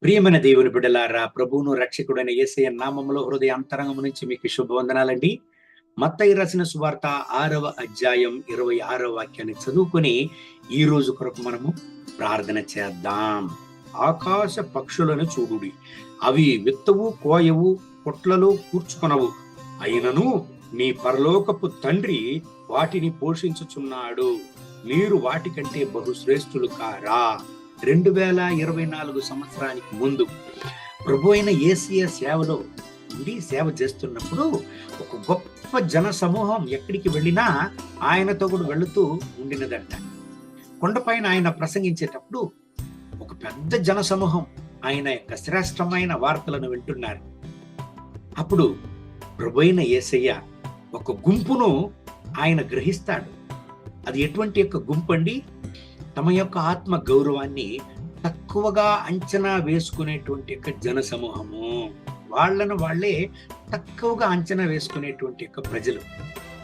ప్రియమైన దేవుని బిడ్డలారా, ప్రభువును రక్షకుడైన యేసయ్య నామములో హృదయ అంతరంగం నుంచి మీకు శుభవందనాలండి. మత్తయి రాసిన సువార్త 6వ అధ్యాయం 26వ వాక్యాన్ని చదువుకొని ఈ రోజు కొరకు మనము ప్రార్థన చేద్దాం. ఆకాశ పక్షులను చూడుడి, అవి విత్తవు, కోయవు, కొట్లలో కూర్చుకొనవు, అయినను మీ పరలోకపు తండ్రి వాటిని పోషించుచున్నాడు. మీరు వాటికంటే బహుశ్రేష్ఠులు కారా? 2024 సంవత్సరానికి ముందు ప్రభు అయిన యేసయ్య సేవలో ఉండి సేవ చేస్తున్నప్పుడు ఒక గొప్ప జన సమూహం ఎక్కడికి వెళ్ళినా ఆయనతో కూడా వెళుతూ ఉండినదంట. కొండపైన ఆయన ప్రసంగించేటప్పుడు ఒక పెద్ద జన సమూహం ఆయన యొక్క శ్రేష్టమైన వార్తలను వింటున్నారు. అప్పుడు ప్రభు అయిన యేసయ్య ఒక గుంపును ఆయన గ్రహిస్తాడు. అది ఎటువంటి యొక్క గుంపు అండి? తమ యొక్క ఆత్మ గౌరవాన్ని తక్కువగా అంచనా వేసుకునేటువంటి యొక్క జన సమూహము, వాళ్ళను వాళ్ళే తక్కువగా అంచనా వేసుకునేటువంటి యొక్క ప్రజలు,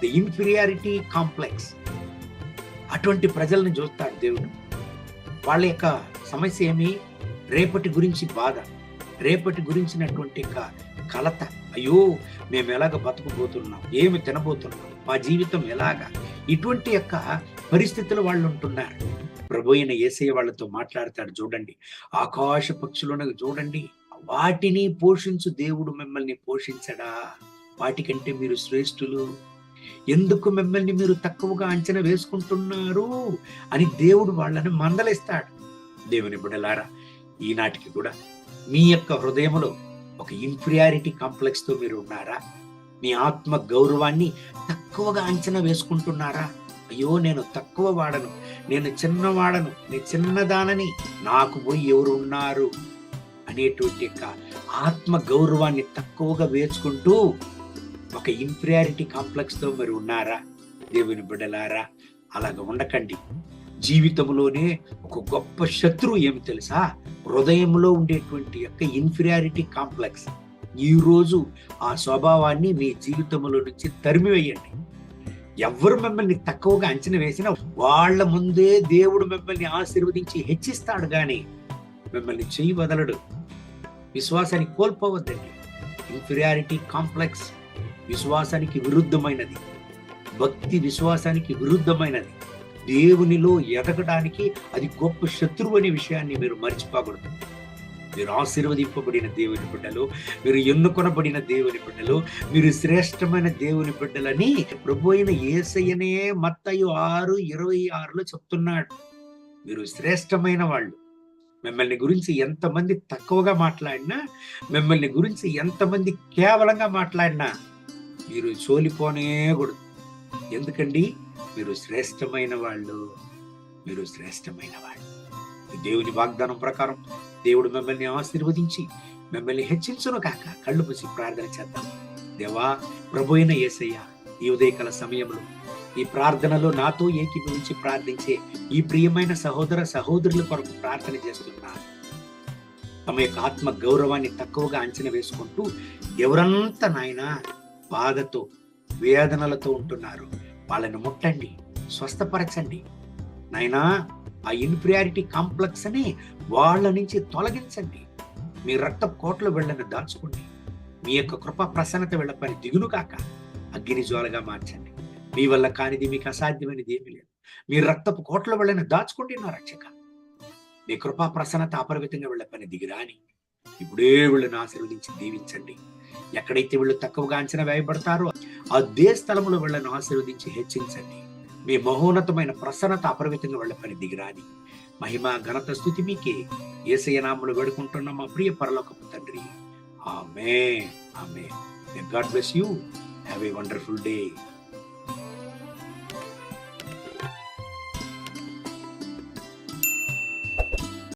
ది ఇన్ఫీరియారిటీ కాంప్లెక్స్. అటువంటి ప్రజలను చూస్తాడు దేవుడు. వాళ్ళ యొక్క సమస్య ఏమి? రేపటి గురించి బాధ, రేపటి గురించినటువంటి యొక్క కలత. అయ్యో, మేము ఎలాగ బతుకుపోతున్నాం, ఏమి తినబోతున్నాం, మా జీవితం ఎలాగా? ఇటువంటి యొక్క పరిస్థితులు వాళ్ళు ఉంటున్నారు. ప్రభు అయిన యేసయ్య వాళ్ళతో మాట్లాడతాడు. చూడండి, ఆకాశ పక్షులను చూడండి, వాటిని పోషించు దేవుడు మిమ్మల్ని పోషించడా? వాటికంటే మీరు శ్రేష్ఠులు. ఎందుకు మిమ్మల్ని మీరు తక్కువగా అంచనా వేసుకుంటున్నారు అని దేవుడు వాళ్ళని మందలిస్తాడు. దేవుని బిడ్డలారా, ఈనాటికి కూడా మీ యొక్క హృదయంలో ఒక ఇన్ఫీరియారిటీ కాంప్లెక్స్ తో మీరు ఉన్నారా? మీ ఆత్మ గౌరవాన్ని తక్కువగా అంచనా వేసుకుంటున్నారా? అయ్యో, నేను తక్కువ వాడను, నేను చిన్నవాడను, నేను చిన్నదానని, నాకు పోయి ఎవరు ఉన్నారు అనేటువంటి యొక్క ఆత్మ గౌరవాన్ని తక్కువగా వేసుకుంటూ ఒక ఇన్ఫీరియారిటీ కాంప్లెక్స్ తో మరి ఉన్నారా? దేవుని బిడ్డలారా, అలాగ ఉండకండి. జీవితంలోనే ఒక గొప్ప శత్రువు ఏమి తెలుసా? హృదయంలో ఉండేటువంటి యొక్క ఇన్ఫీరియారిటీ కాంప్లెక్స్. ఈ రోజు ఆ స్వభావాన్ని మీ జీవితంలో నుంచి తరిమివేయండి. ఎవరు మిమ్మల్ని తక్కువగా అంచనా వేసినా వాళ్ళ ముందే దేవుడు మిమ్మల్ని ఆశీర్వదించి హెచ్చిస్తాడు, గాని మిమ్మల్ని చెయ్యి వదలడు. విశ్వాసాన్ని కోల్పోవద్దండి. ఇన్ఫీరియారిటీ కాంప్లెక్స్ విశ్వాసానికి విరుద్ధమైనది. భక్తి విశ్వాసానికి విరుద్ధమైనది. దేవునిలో ఎదగడానికి అది గొప్ప శత్రువు అనే విషయాన్ని మీరు మర్చిపోకూడదు. మీరు ఆశీర్వదింపబడిన దేవుని బిడ్డలు, మీరు ఎన్నుకొనబడిన దేవుని బిడ్డలు, మీరు శ్రేష్టమైన దేవుని బిడ్డలని ప్రభు అయిన యేసయ్యనే మత్తయి 6:26లో చెప్తున్నాడు. మీరు శ్రేష్టమైన వాళ్ళు. మిమ్మల్ని గురించి ఎంతమంది తక్కువగా మాట్లాడినా, మిమ్మల్ని గురించి ఎంతమంది కేవలంగా మాట్లాడినా మీరు సోలిపోనేకూడదు. ఎందుకండి? మీరు శ్రేష్టమైన వాళ్ళు. మీరు శ్రేష్టమైన వాళ్ళు. దేవుని వాగ్దానం ప్రకారం దేవుడు మిమ్మల్ని ఆశీర్వదించి మిమ్మల్ని హెచ్చించును కాక. కళ్ళు మూసి ప్రార్థన చేద్దాం. దేవా, ప్రభు అయిన యేసయ్య, ఈ ఉదయకాల సమయంలో ఈ ప్రార్థనలో నాతో ఏకీభవించి ప్రార్థించే ఈ ప్రియమైన సహోదర సహోదరుల కొరకు ప్రార్థన చేస్తున్నారు. తమ యొక్క ఆత్మ గౌరవాన్ని తక్కువగా అంచనా వేసుకుంటూ ఎవరంతా నాయన బాధతో వేదనలతో ఉంటున్నారు, వాళ్ళని ముట్టండి, స్వస్థపరచండి నాయనా. ఆ ఇన్ఫీరియారిటీ కాంప్లెక్స్ అని వాళ్ళ నుంచి తొలగించండి. మీ రక్త కోట్ల వెళ్ళని దాచుకోండి. మీ యొక్క కృపా ప్రసన్నత వెళ్ళపని దిగును కాక అగ్ని జ్వాలగా మార్చండి. మీ వల్ల కానిది మీకు అసాధ్యమైనది ఏమీ లేదు. మీ రక్తపు కోట్ల వెళ్ళని దాచుకోండి నా రక్షక. మీ కృపా ప్రసన్నత అపరిమితంగా వెళ్ళపని దిగిరాని ఇప్పుడే వీళ్ళని ఆశీర్వదించి దీవించండి. ఎక్కడైతే వీళ్ళు తక్కువగా అంచనా వేయబడతారో అదే స్థలంలో వీళ్ళని ఆశీర్వదించి హెచ్చించండి. మీ మహోన్నతమైన ప్రసన్నత అపరిమితంగా వెళ్ళపని దిగిరాని మహిమ ఘనత స్తుతి మీకే. యేసయ్య నామములో వేడుకుంటున్న మా ప్రియ పరలోకపు తండ్రి. ఆమేన్. ఆమేన్. May God bless you. Have a wonderful day.